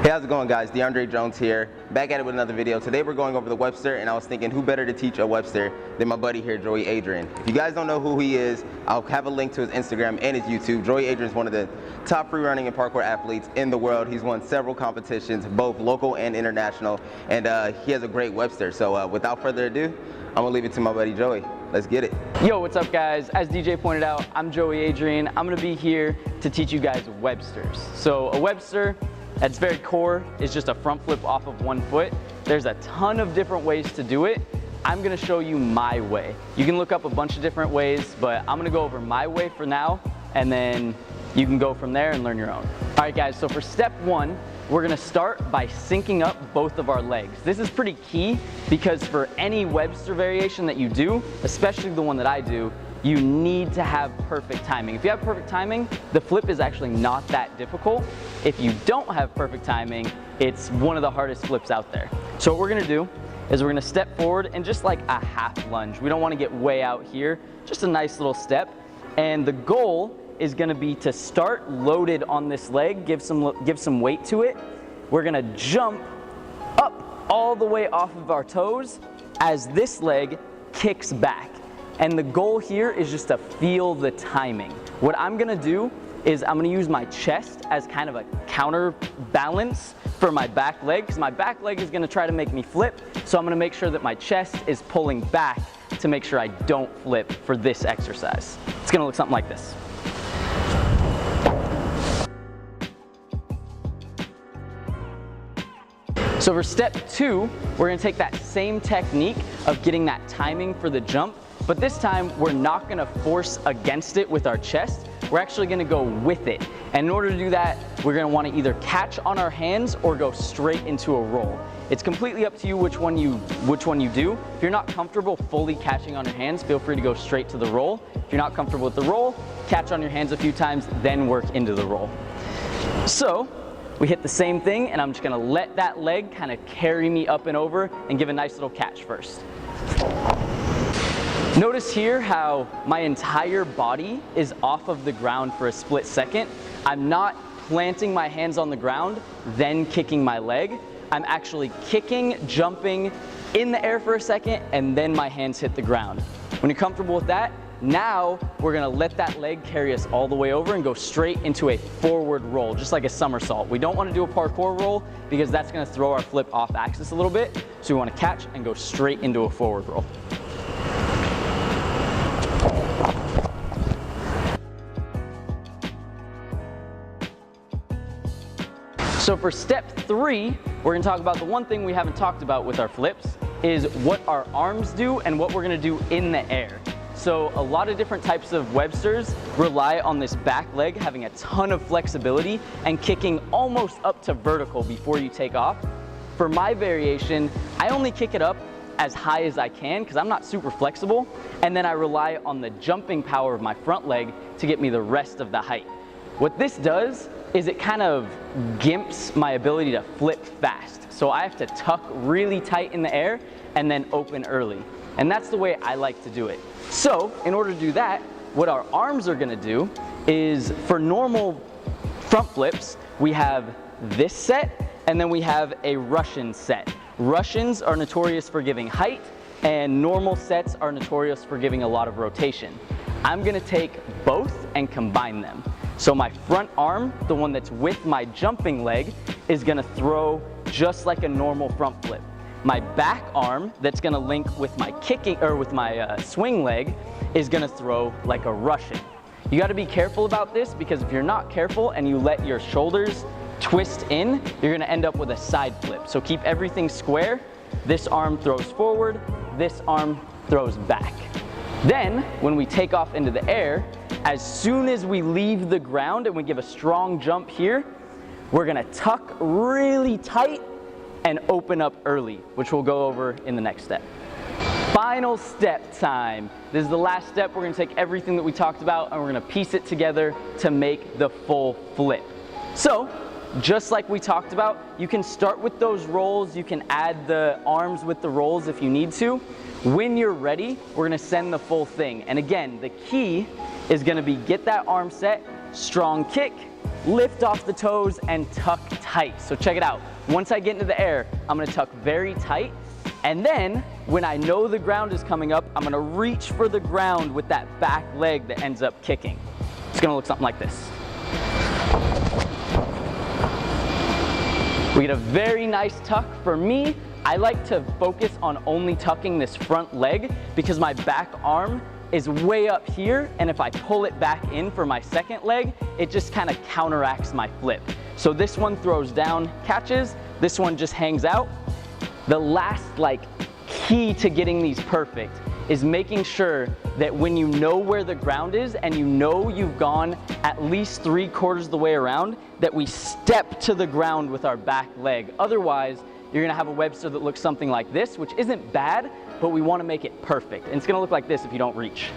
Hey, how's it going, guys? DeAndre Jones here, back at it with another video. Today we're going over the Webster, and I was thinking who better to teach a Webster than my buddy here, Joey Adrian. If you guys don't know who he is, I'll have a link to his Instagram and his YouTube. Joey Adrian is one of the top free running and parkour athletes in the world. He's won several competitions, both local and international, and he has a great Webster. So without further ado, I'm gonna leave it to my buddy Joey. Let's get it. Yo, what's up, guys? As DJ pointed out, I'm Joey Adrian. I'm gonna be here to teach you guys Websters. So a Webster, at its very core, is just a front flip off of one foot. There's a ton of different ways to do it. I'm gonna show you my way. You can look up a bunch of different ways, but I'm gonna go over my way for now, and then you can go from there and learn your own. All right, guys, so for step one, we're gonna start by syncing up both of our legs. This is pretty key because for any Webster variation that you do, especially the one that I do, you need to have perfect timing. If you have perfect timing, the flip is actually not that difficult. If you don't have perfect timing, it's one of the hardest flips out there. So what we're gonna do is we're gonna step forward and just like a half lunge. We don't wanna get way out here, just a nice little step. And the goal is gonna be to start loaded on this leg, give some weight to it. We're gonna jump up all the way off of our toes as this leg kicks back. And the goal here is just to feel the timing. What I'm gonna do is I'm gonna use my chest as kind of a counterbalance for my back leg, because my back leg is gonna try to make me flip, so I'm gonna make sure that my chest is pulling back to make sure I don't flip for this exercise. It's gonna look something like this. So for step two, we're gonna take that same technique of getting that timing for the jump, but this time we're not gonna force against it with our chest. We're actually gonna go with it. And in order to do that, we're gonna wanna either catch on our hands or go straight into a roll. It's completely up to you which one you do. If you're not comfortable fully catching on your hands, feel free to go straight to the roll. If you're not comfortable with the roll, catch on your hands a few times, then work into the roll. So, we hit the same thing, and I'm just gonna let that leg kind of carry me up and over and give a nice little catch first. Notice here how my entire body is off of the ground for a split second. I'm not planting my hands on the ground, then kicking my leg. I'm actually kicking, jumping in the air for a second, and then my hands hit the ground. When you're comfortable with that, now we're gonna let that leg carry us all the way over and go straight into a forward roll, just like a somersault. We don't wanna do a parkour roll because that's gonna throw our flip off axis a little bit. So we wanna catch and go straight into a forward roll. So for step three, we're gonna talk about the one thing we haven't talked about with our flips is what our arms do and what we're gonna do in the air. So a lot of different types of Websters rely on this back leg having a ton of flexibility and kicking almost up to vertical before you take off. For my variation, I only kick it up as high as I can because I'm not super flexible, and then I rely on the jumping power of my front leg to get me the rest of the height. What this does is it kind of gimps my ability to flip fast. So I have to tuck really tight in the air and then open early. And that's the way I like to do it. So in order to do that, what our arms are gonna do is for normal front flips, we have this set and then we have a Russian set. Russians are notorious for giving height and normal sets are notorious for giving a lot of rotation. I'm gonna take both and combine them. So my front arm, the one that's with my jumping leg, is gonna throw just like a normal front flip. My back arm, that's gonna link with my kicking or with my swing leg, is gonna throw like a Russian. You gotta be careful about this because if you're not careful and you let your shoulders twist in, you're gonna end up with a side flip. So keep everything square. This arm throws forward, this arm throws back. Then, when we take off into the air, as soon as we leave the ground and we give a strong jump here, we're gonna tuck really tight and open up early, which we'll go over in the next step. Final step time. This is the last step. We're gonna take everything that we talked about and we're gonna piece it together to make the full flip. So, just like we talked about, you can start with those rolls, you can add the arms with the rolls if you need to. When you're ready, we're gonna send the full thing. And again, the key is gonna be get that arm set, strong kick, lift off the toes and tuck tight. So check it out. Once I get into the air, I'm gonna tuck very tight, and then when I know the ground is coming up, I'm gonna reach for the ground with that back leg that ends up kicking. It's gonna look something like this. We get a very nice tuck. For me, I like to focus on only tucking this front leg because my back arm is way up here, and if I pull it back in for my second leg, it just kind of counteracts my flip. So this one throws down, catches, this one just hangs out. The last key to getting these perfect is making sure that when you know where the ground is and you know you've gone at least 3/4 of the way around, that we step to the ground with our back leg. Otherwise, you're gonna have a Webster that looks something like this, which isn't bad, but we wanna make it perfect. And it's gonna look like this if you don't reach.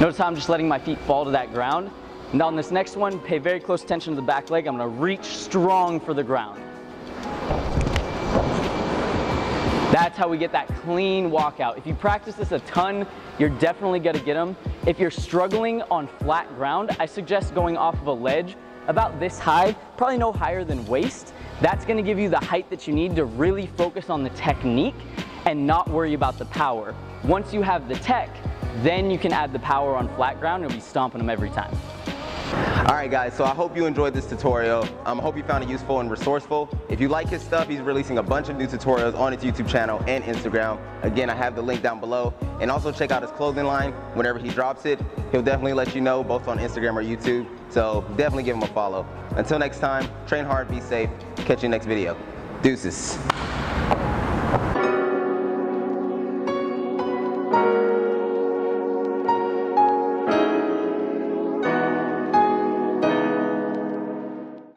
Notice how I'm just letting my feet fall to that ground. And on this next one, pay very close attention to the back leg. I'm gonna reach strong for the ground. That's how we get that clean walkout. If you practice this a ton, you're definitely gonna get them. If you're struggling on flat ground, I suggest going off of a ledge about this high, probably no higher than waist. That's gonna give you the height that you need to really focus on the technique and not worry about the power. Once you have the tech, then you can add the power on flat ground and you'll be stomping them every time. All right, guys, so I hope you enjoyed this tutorial. I hope you found it useful and resourceful. If you like his stuff, he's releasing a bunch of new tutorials on his YouTube channel and Instagram. Again, I have the link down below. And also check out his clothing line. Whenever he drops it, he'll definitely let you know, both on Instagram or YouTube. So definitely give him a follow. Until next time, train hard, be safe. Catch you next video. Deuces.